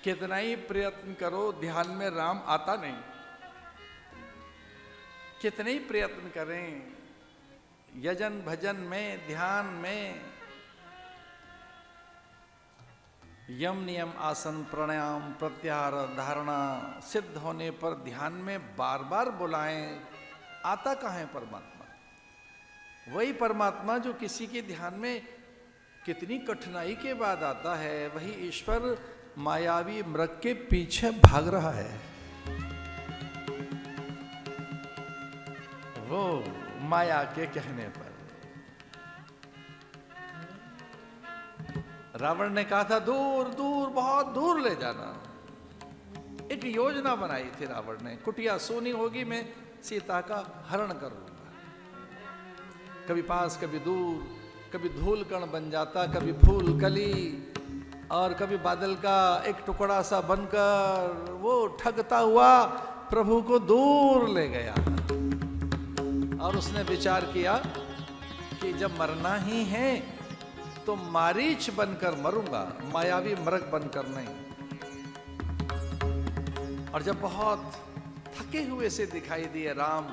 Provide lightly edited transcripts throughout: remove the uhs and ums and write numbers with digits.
कितना ही प्रयत्न करो ध्यान में राम आता नहीं। कितने ही प्रयत्न करें यजन भजन में, ध्यान में, यम नियम आसन प्राणायाम प्रत्याहार धारणा सिद्ध होने पर ध्यान में बार बार बुलाएं, आता कहाँ है परमात्मा? वही परमात्मा जो किसी के ध्यान में कितनी कठिनाई के बाद आता है, वही ईश्वर मायावी मृग के पीछे भाग रहा है। वो माया के कहने पर रावण ने कहा था दूर दूर बहुत दूर ले जाना। एक योजना बनाई थी रावण ने, कुटिया सोनी होगी, मैं सीता का हरण करूंगा। कभी पास कभी दूर, कभी धूल कण बन जाता, कभी फूल कली, और कभी बादल का एक टुकड़ा सा बनकर वो ठगता हुआ प्रभु को दूर ले गया। और उसने विचार किया कि जब मरना ही है तो मारीच बनकर मरूंगा, मायावी मृग बनकर नहीं। और जब बहुत थके हुए से दिखाई दिए राम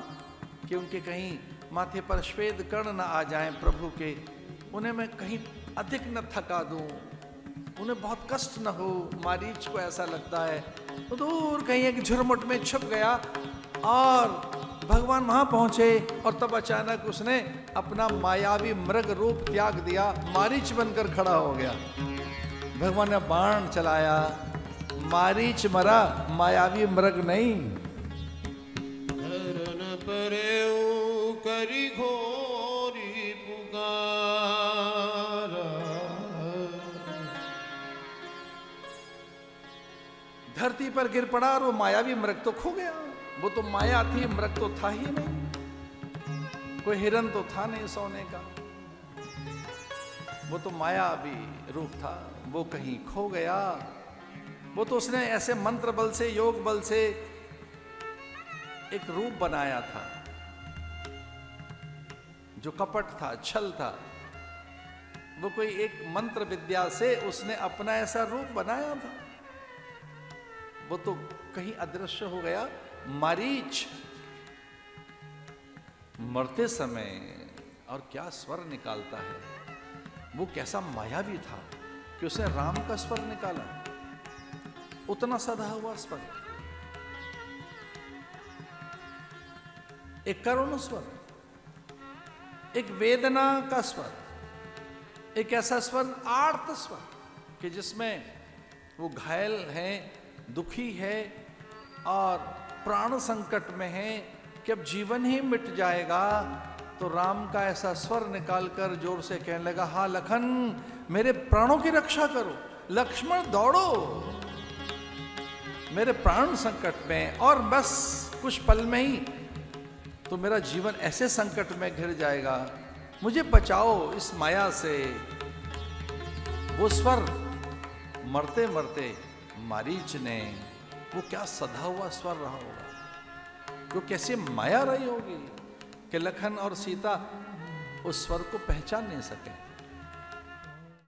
कि उनके कहीं माथे पर श्वेत कर्ण न आ जाएं प्रभु के, उन्हें मैं कहीं अधिक न थका दूं, उन्हें बहुत कष्ट न हो, मारीच को ऐसा लगता है, तो दूर कहीं एक झुरमुट में छुप गया। और भगवान वहां पहुंचे और तब अचानक उसने अपना मायावी मृग रूप त्याग दिया, मारीच बनकर खड़ा हो गया। भगवान ने बाण चलाया, मारीच मरा, मायावी मृग नहीं। धरन परे करी घोरी पुकारा, धरती पर गिर पड़ा और वो मायावी मृग तो खो गया। वो तो माया थी, मृग तो था ही नहीं, कोई हिरन तो था नहीं सोने का, वो तो मायावी रूप था, वो कहीं खो गया। वो तो उसने ऐसे मंत्र बल से, योग बल से एक रूप बनाया था जो कपट था, छल था। वो कोई एक मंत्र विद्या से उसने अपना ऐसा रूप बनाया था, वो तो कहीं अदृश्य हो गया। मारीच मरते समय और क्या स्वर निकालता है, वो कैसा मायावी था कि उसने राम का स्वर निकाला, उतना सधा हुआ स्वर, एक करुण स्वर, एक वेदना का स्वर, एक ऐसा स्वर आर्त स्वर कि जिसमें वो घायल है, दुखी है और प्राण संकट में है कि अब जीवन ही मिट जाएगा। तो राम का ऐसा स्वर निकालकर जोर से कहने लगा, हाँ लखन मेरे प्राणों की रक्षा करो, लक्ष्मण दौड़ो, मेरे प्राण संकट में, और बस कुछ पल में ही तो मेरा जीवन ऐसे संकट में घिर जाएगा, मुझे बचाओ इस माया से। वो स्वर मरते मरते मारीच ने, वो क्या सधा हुआ स्वर रहा होगा, वो कैसे माया रही होगी कि लखन और सीता उस स्वर को पहचान नहीं सके।